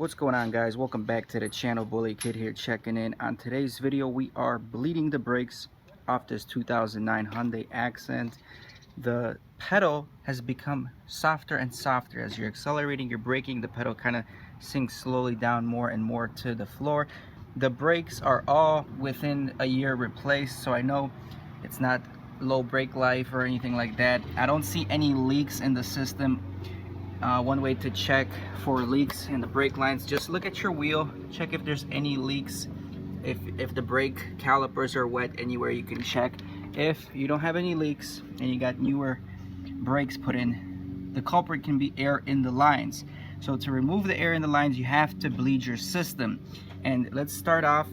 What's going on, guys? Welcome back to the channel. Bully Kid here checking in. On today's video we are bleeding the brakes off this 2009 Hyundai Accent. The pedal has become softer and softer. As you're accelerating, you're braking, the pedal kind of sinks slowly down more and more to the floor. The brakes are all within a year replaced, so I know it's not low brake life or anything like that. I don't see any leaks in the system. One way to check for leaks in the brake lines, just look at your wheel, check if there's any leaks. If the brake calipers are wet anywhere, you can check. If you don't have any leaks and you got newer brakes put in, the culprit can be air in the lines. So to remove the air in the lines, you have to bleed your system. And let's start off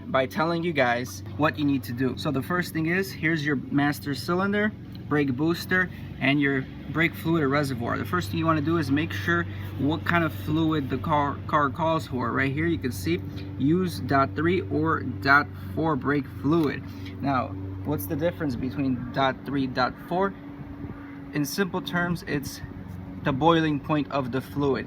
by telling you guys what you need to do. So the first thing is, here's your master cylinder, brake booster, and your brake fluid reservoir. The first thing you want to do is make sure what kind of fluid the car calls for. Right here you can see use .3 or .4 brake fluid. Now what's the difference between .3 .4? In simple terms, it's the boiling point of the fluid.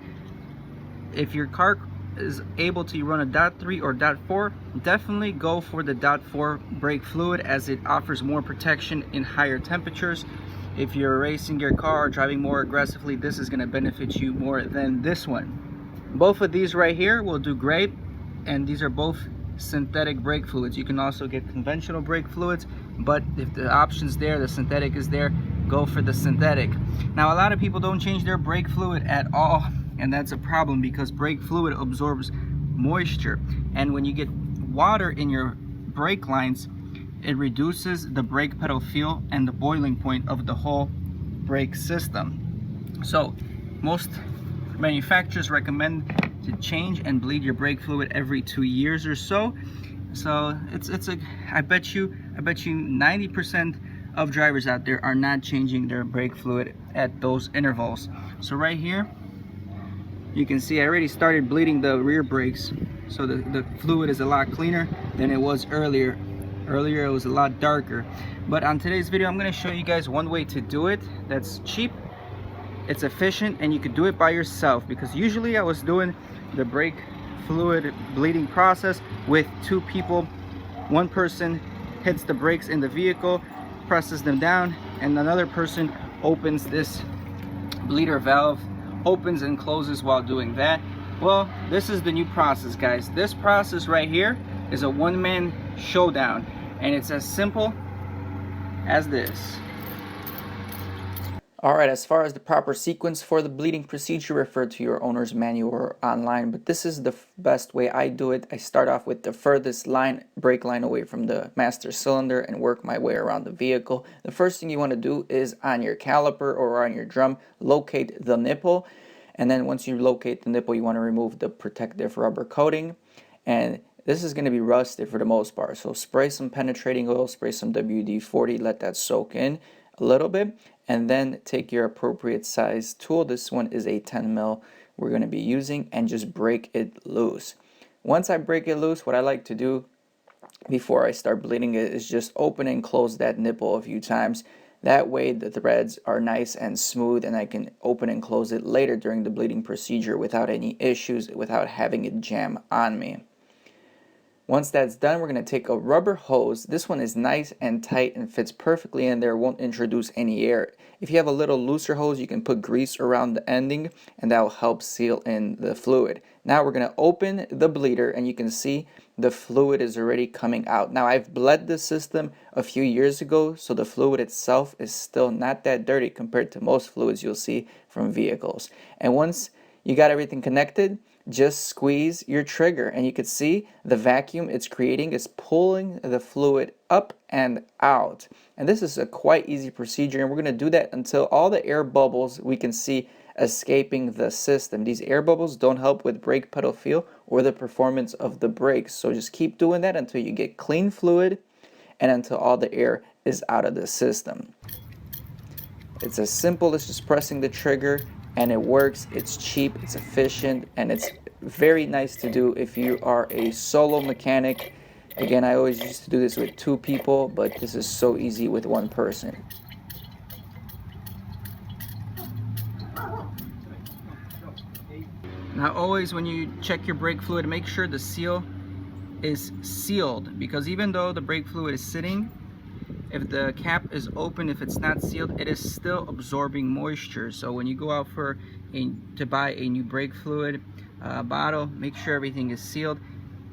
If your car is able to run a .3 or .4, definitely go for the .4 brake fluid, as it offers more protection in higher temperatures. If you're racing your car or driving more aggressively, this is going to benefit you more than this one. Both of these right here will do great, and these are both synthetic brake fluids. You can also get conventional brake fluids, but if the option's there, the synthetic is there, go for the synthetic. Now a lot of people don't change their brake fluid at all, and that's a problem because brake fluid absorbs moisture, and when you get water in your brake lines, it reduces the brake pedal feel and the boiling point of the whole brake system. So most manufacturers recommend to change and bleed your brake fluid every 2 years or so. So I bet you 90% of drivers out there are not changing their brake fluid at those intervals. So right here you can see I already started bleeding the rear brakes, so the fluid is a lot cleaner than it was earlier. Earlier it was a lot darker. But on today's video I'm going to show you guys one way to do it that's cheap, it's efficient, and you could do it by yourself, because usually I was doing the brake fluid bleeding process with two people. One person hits the brakes in the vehicle, presses them down, and another person opens this bleeder valve, opens and closes while doing that. Well, this is the new process, guys. This process right here is a one-man showdown, and it's as simple as this. Alright, as far as the proper sequence for the bleeding procedure, refer to your owner's manual or online, but this is the best way I do it. I start off with the furthest brake line away from the master cylinder and work my way around the vehicle. The first thing you want to do is, on your caliper or on your drum, locate the nipple, and then once you locate the nipple, you want to remove the protective rubber coating, and this is going to be rusted for the most part. So spray some penetrating oil, spray some WD-40, let that soak in a little bit, and then take your appropriate size tool. This one is a 10 mil we're going to be using, and just break it loose. Once I break it loose, what I like to do before I start bleeding it is just open and close that nipple a few times. That way the threads are nice and smooth, and I can open and close it later during the bleeding procedure without any issues, without having it jam on me. Once that's done, we're going to take a rubber hose. This one is nice and tight and fits perfectly in there, won't introduce any air. If you have a little looser hose, you can put grease around the ending, and that will help seal in the fluid. Now we're going to open the bleeder, and you can see the fluid is already coming out. Now I've bled the system a few years ago, so the fluid itself is still not that dirty compared to most fluids you'll see from vehicles. And once you got everything connected, just squeeze your trigger, and you can see the vacuum it's creating is pulling the fluid up and out. And this is a quite easy procedure, and we're going to do that until all the air bubbles we can see escaping the system. These air bubbles don't help with brake pedal feel or the performance of the brakes, so just keep doing that until you get clean fluid and until all the air is out of the system. It's as simple as just pressing the trigger, and it works. It's cheap, it's efficient, and it's very nice to do if you are a solo mechanic. Again, I always used to do this with two people, but this is so easy with one person. Now always when you check your brake fluid, make sure the seal is sealed, because even though the brake fluid is sitting, if the cap is open, if it's not sealed, it is still absorbing moisture. So when you go out to buy a new brake fluid bottle, make sure everything is sealed.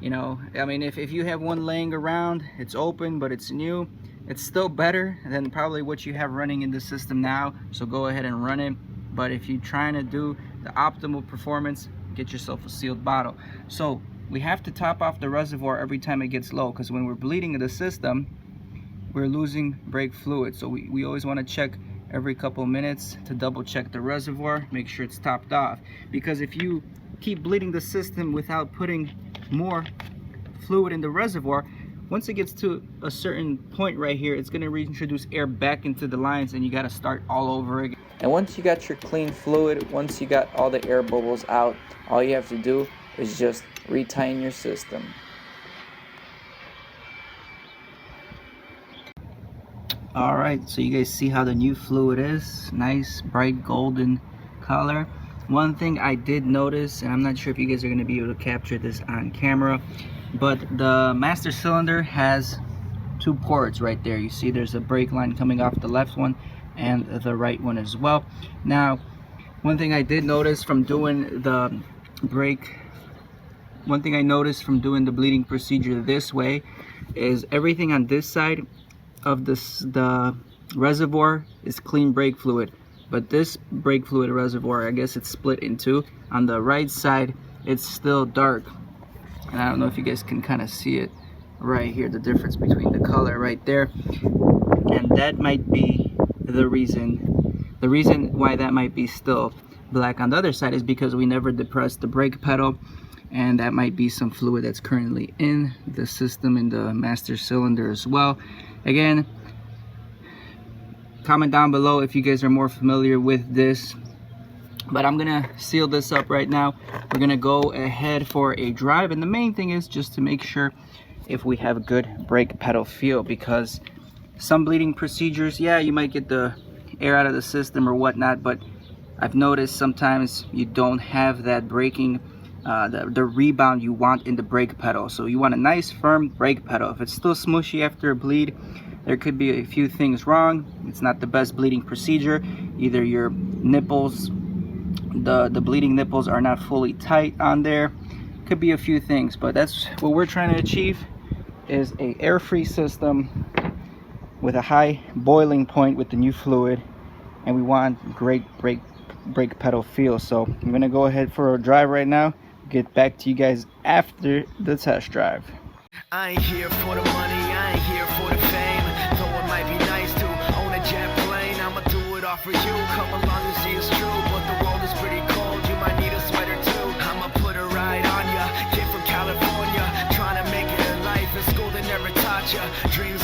You know, I mean, if you have one laying around, it's open but it's new, it's still better than probably what you have running in the system now. So go ahead and run it. But if you're trying to do the optimal performance, get yourself a sealed bottle. So we have to top off the reservoir every time it gets low, because when we're bleeding the system, we're losing brake fluid. So we always want to check every couple minutes to double check the reservoir, make sure it's topped off. Because if you keep bleeding the system without putting more fluid in the reservoir, once it gets to a certain point right here, it's going to reintroduce air back into the lines, and you got to start all over again. And once you got your clean fluid, once you got all the air bubbles out, all you have to do is just retighten your system. All right, so you guys see how the new fluid is. Nice bright golden color. One thing I did notice, and I'm not sure if you guys are going to be able to capture this on camera, but the master cylinder has two ports right there. You see there's a brake line coming off the left one and the right one as well. Now, one thing I did notice from doing the bleeding procedure this way is everything on this side of the reservoir is clean brake fluid, but this brake fluid reservoir, I guess it's split in two. On the right side, it's still dark, and I don't know if you guys can kind of see it right here, the difference between the color right there. And that might be the reason why that might be still black on the other side, is because we never depressed the brake pedal, and that might be some fluid that's currently in the system, in the master cylinder as well. Again, comment down below if you guys are more familiar with this, but I'm gonna seal this up right now. We're gonna go ahead for a drive, and the main thing is just to make sure if we have a good brake pedal feel, because some bleeding procedures, yeah, you might get the air out of the system or whatnot, but I've noticed sometimes you don't have that braking the rebound you want in the brake pedal. So you want a nice firm brake pedal. If it's still smushy after a bleed, there could be a few things wrong. It's not the best bleeding procedure. Either your nipples, the bleeding nipples are not fully tight on there. Could be a few things, but that's what we're trying to achieve, is a air-free system with a high boiling point with the new fluid, and we want great brake pedal feel. So I'm gonna go ahead for a drive right now, get back to you guys after the test drive. I ain't here for the money, I ain't here for the fame, though it might be nice to own a jet plane. I'ma do it all for you, come along and see it's true, but the world is pretty cold, you might need a sweater too. I'ma put a ride on ya, kid from California, trying to make it in life, in school they never taught ya, dreams